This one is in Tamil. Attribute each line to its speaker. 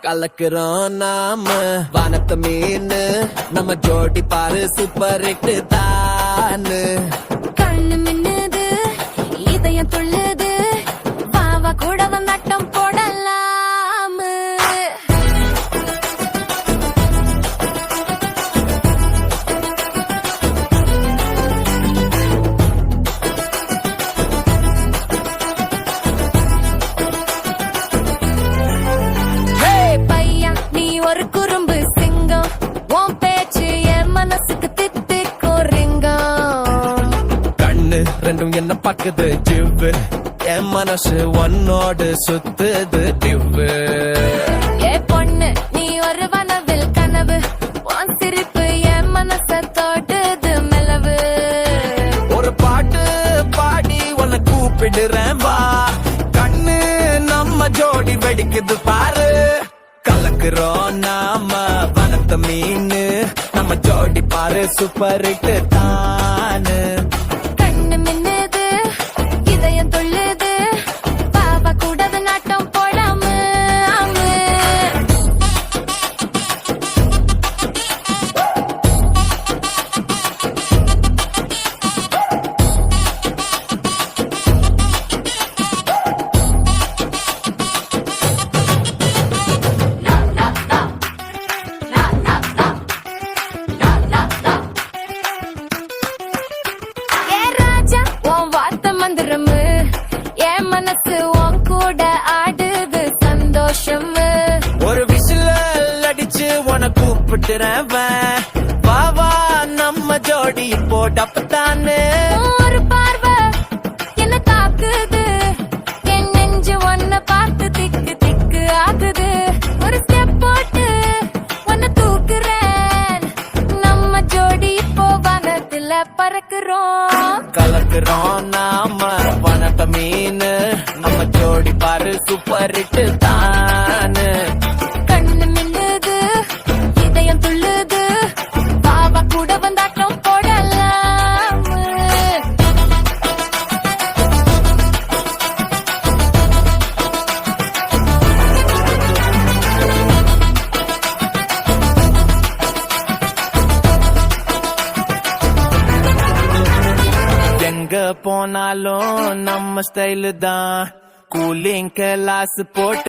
Speaker 1: கலக்குறோம் நாம வானத்த மீன் நம்ம ஜோடி பாரு சூப்பர் ஹிட் தானு
Speaker 2: கண்ணு மின்னுது இதயம் துள்ளுது வாவா கூட வந்தாட்டம் போடலாம் பையா நீ ஒரு குறும்பு சிங்கம் உன் பேச்சு என் மனசுக்கு தித்திக்கும் ரிங்கம்
Speaker 1: கண்ணு ரெண்டும் என்ன பாக்குது ஜிவ்வு என் மனசு ஒன்னோடு சுத்துது டிவ்வு
Speaker 2: ஏ பொண்ணு நீ ஒரு வனவில் கனவு உன் சிரிப்பு என் மனச தோட்டுது மெலவு
Speaker 1: ஒரு பாட்டு பாடி உன்னை கூப்பிடுறேன் வா கண்ணு நம்ம ஜோடி வெடிக்குது பாரு கலக்குறோம் நாம வனத்த மீன் நம்ம ஜோடி பாரு சூப்பர் ஹிட் தானு
Speaker 2: கண்ணு மின்னுது இதயம் துள்ளுது பாவா கூட நாட்டம் போடாம ஏ ராஜா உன் வார்த்தை மந்திரம் என் மனசு உன் கூட ஆடுது சந்தோஷம்
Speaker 1: ஒரு விசில அடிச்சு உன கூப்பிட்டுறேன் வா வா நம்ம ஜோடி இப்போ டப்பத்தானே
Speaker 2: ஒரு பார்வை என்ன தாக்குது என் நெஞ்சு ஒன்ன பார்த்து திக்கு திக்கு ஆகுது ஒரு ஸ்டெப் போட்டு ஒன்ன தூக்குறேன் நம்ம ஜோடி இப்போ வானத்துல பறக்குறோம்
Speaker 1: கலக்குறோம் நாம வனத்த மீன் நம்ம ஜோடி பாரு சூப்பர் ஹிட் தானு
Speaker 2: கண்ணு மின்னுது இதயம் துள்ளுது பாவா கூட வந்தாட்டம் போடலாம்
Speaker 1: எங்க போனாலும் நம்ம ஸ்டைலு தான் கூலிங் கிளாஸ் போட்டு